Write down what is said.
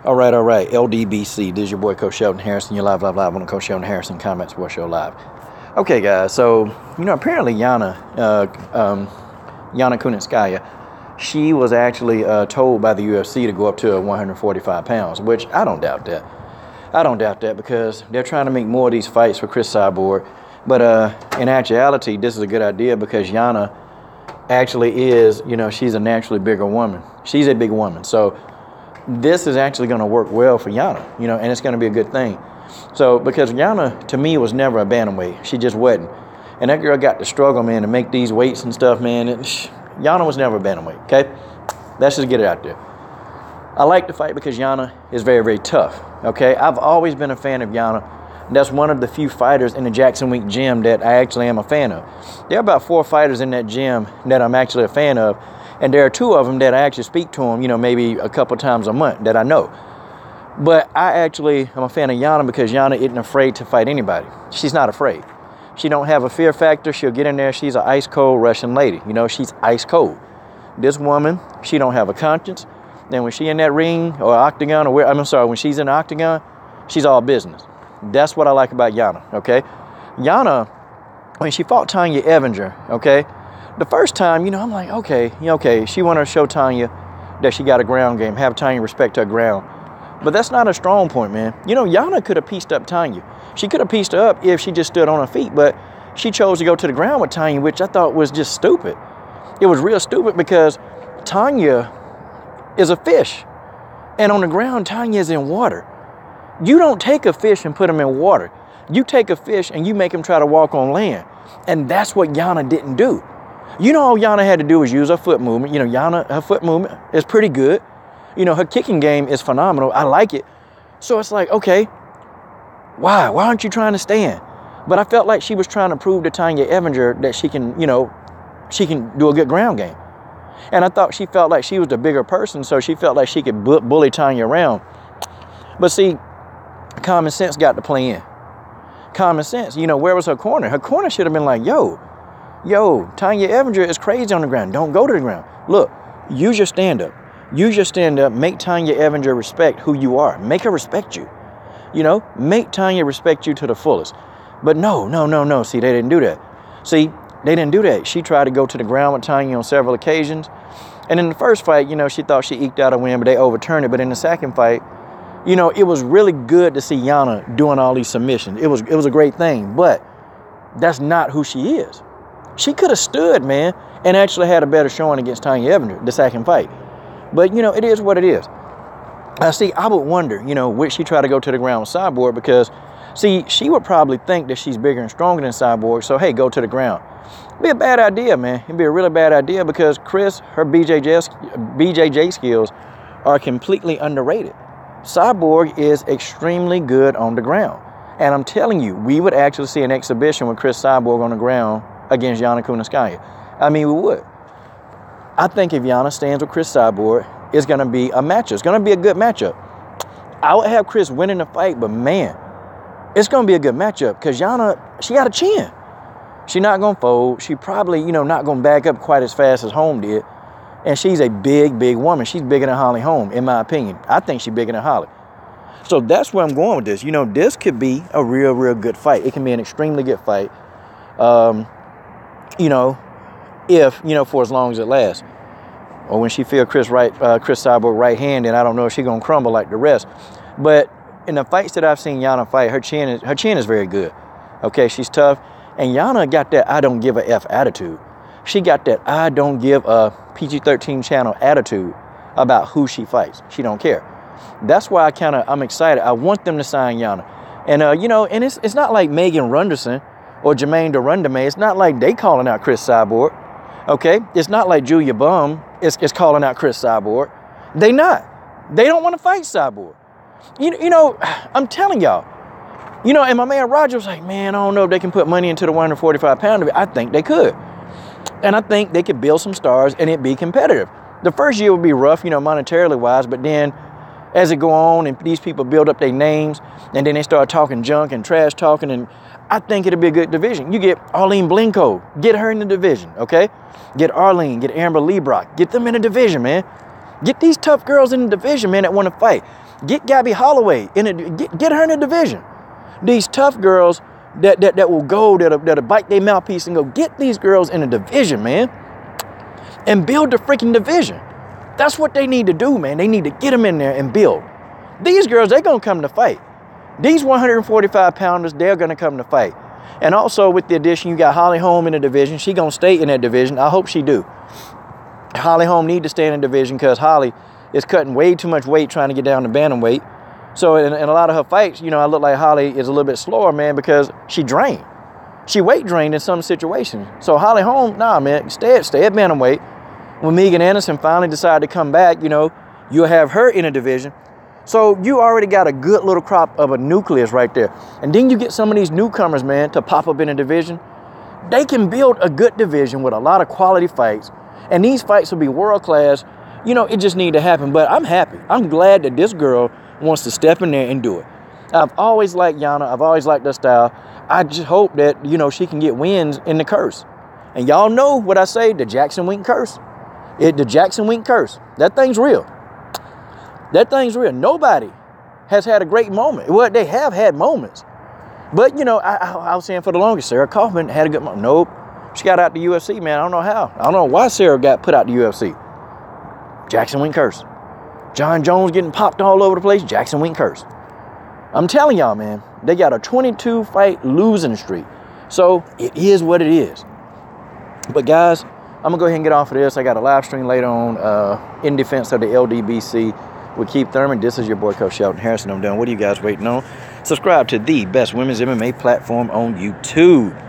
All right. LDBC. This is your boy, Coach Sheldon Harrison. You're live on the Coach Sheldon Harrison Combat Sports Show live. Okay, guys. So, apparently Yana Kunitskaya, she was actually told by the UFC to go up to 145 pounds, which I don't doubt that. I don't doubt that because they're trying to make more of these fights for Chris Cyborg. But in actuality, this is a good idea because Yana actually is, she's a naturally bigger woman. She's a big woman. So this is actually going to work well for Yana, and it's going to be a good thing. So because Yana, to me, was never a bantamweight. She just wasn't. And that girl got to struggle, man, to make these weights and stuff, man. Yana was never a bantamweight, okay? Let's just get it out there. I like the fight because Yana is very, very tough, okay? I've always been a fan of Yana. That's one of the few fighters in the Jackson Wink gym that I actually am a fan of. There are about 4 fighters in that gym that I'm actually a fan of. And there are 2 of them that I actually speak to them, maybe a couple times a month that I know. But I actually am a fan of Yana because Yana isn't afraid to fight anybody. She's not afraid. She don't have a fear factor. She'll get in there. She's an ice cold Russian lady. She's ice cold. This woman, she don't have a conscience. And when she in that ring or octagon when she's in the octagon, she's all business. That's what I like about Yana, okay? Yana, when she fought Tanya Evinger, okay? The first time, I'm like, okay. She wanted to show Tanya that she got a ground game, have Tanya respect her ground. But that's not a strong point, man. Yana could have pieced up Tanya. She could have pieced her up if she just stood on her feet, but she chose to go to the ground with Tanya, which I thought was just stupid. It was real stupid because Tanya is a fish. And on the ground, Tanya is in water. You don't take a fish and put him in water. You take a fish and you make him try to walk on land. And that's what Yana didn't do. All Yana had to do was use her foot movement. Yana, her foot movement is pretty good. Her kicking game is phenomenal. I like it. So it's like, okay, why? Why aren't you trying to stand? But I felt like she was trying to prove to Tanya Evinger that she can, she can do a good ground game. And I thought she felt like she was the bigger person, so she felt like she could bully Tanya around. But see, common sense got to play in. Common sense, where was her corner? Her corner should have been like, yo, Tanya Evinger is crazy on the ground. Don't go to the ground. Look, use your stand-up. Use your stand-up. Make Tanya Evinger respect who you are. Make her respect you. Make Tanya respect you to the fullest. But no. See, they didn't do that. See, they didn't do that. She tried to go to the ground with Tanya on several occasions. And in the first fight, she thought she eked out a win, but they overturned it. But in the second fight, it was really good to see Yana doing all these submissions. It was a great thing. But that's not who she is. She could have stood, man, and actually had a better showing against Tanya Evinger, the second fight. But, it is what it is. See, I would wonder, would she try to go to the ground with Cyborg? Because, see, she would probably think that she's bigger and stronger than Cyborg. So, hey, go to the ground. It'd be a bad idea, man. It'd be a really bad idea because Chris, her BJJ skills are completely underrated. Cyborg is extremely good on the ground. And I'm telling you, we would actually see an exhibition with Chris Cyborg on the ground against Yana Kunitskaya. I mean, we would. I think if Yana stands with Chris Cyborg, it's going to be a matchup. It's going to be a good matchup. I would have Chris winning the fight, but man, it's going to be a good matchup because Yana, she got a chin. She's not going to fold. She probably, not going to back up quite as fast as Holm did. And she's a big, big woman. She's bigger than Holly Holm, in my opinion. I think she's bigger than Holly. So that's where I'm going with this. This could be a real, real good fight. It can be an extremely good fight. For as long as it lasts. Or when she feel Chris Cyborg right hand, and I don't know if she's gonna crumble like the rest. But in the fights that I've seen Yana fight, her chin is very good. Okay, she's tough. And Yana got that I don't give a F attitude. She got that I don't give a PG-13 channel attitude about who she fights. She don't care. That's why I'm excited. I want them to sign Yana. And and it's not like Megan Runderson or Jermaine Durandame. It's not like they calling out Chris Cyborg. Okay? It's not like Julia Bum is calling out Chris Cyborg. They not. They don't want to fight Cyborg. I'm telling y'all. And my man Roger was like, man, I don't know if they can put money into the 145 pounder. I think they could. And I think they could build some stars and it be competitive. The first year would be rough, monetarily wise, but then as it go on and these people build up their names and then they start talking junk and trash talking, and I think it'll be a good division. You get Arlene Blinko, get her in the division, okay? Get Arlene, get Amber Lebrock, get them in the division, man. Get these tough girls in the division, man, that want to fight. Get Gabby Holloway get her in the division. These tough girls that will go, that'll bite their mouthpiece and go. Get these girls in the division, man, and build the freaking division. That's what they need to do, man. They need to get them in there and build. These girls, they're gonna come to fight. These 145 pounders, they're gonna come to fight. And also with the addition, you got Holly Holm in the division. She gonna stay in that division. I hope she do. Holly Holm need to stay in the division because Holly is cutting way too much weight trying to get down to bantamweight. So in a lot of her fights, you know, I look like Holly is a little bit slower, man, because she drained. She weight drained in some situations. So Holly Holm, nah, man, stay at bantamweight. When Megan Anderson finally decided to come back, you know, you'll have her in a division. So you already got a good little crop of a nucleus right there. And then you get some of these newcomers, man, to pop up in a division. They can build a good division with a lot of quality fights. And these fights will be world class. You know, it just need to happen. But I'm happy. I'm glad that this girl wants to step in there and do it. I've always liked Yana. I've always liked her style. I just hope that, you know, she can get wins in the curse. And y'all know what I say, the Jackson Wink curse. The Jackson Wink curse. That thing's real. That thing's real. Nobody has had a great moment. Well, they have had moments. But, you know, I was saying for the longest, Sarah Kaufman had a good moment. Nope. She got out the UFC, man. I don't know how. I don't know why Sarah got put out the UFC. Jackson Wink curse. John Jones getting popped all over the place. Jackson Wink curse. I'm telling y'all, man, they got a 22-fight losing streak. So it is what it is. But, guys, I'm going to go ahead and get off of this. I got a live stream later on in defense of the LDBC with Keith Thurman. This is your boy, Coach Shelton Harrison. I'm done. What are you guys waiting on? Subscribe to the best women's MMA platform on YouTube.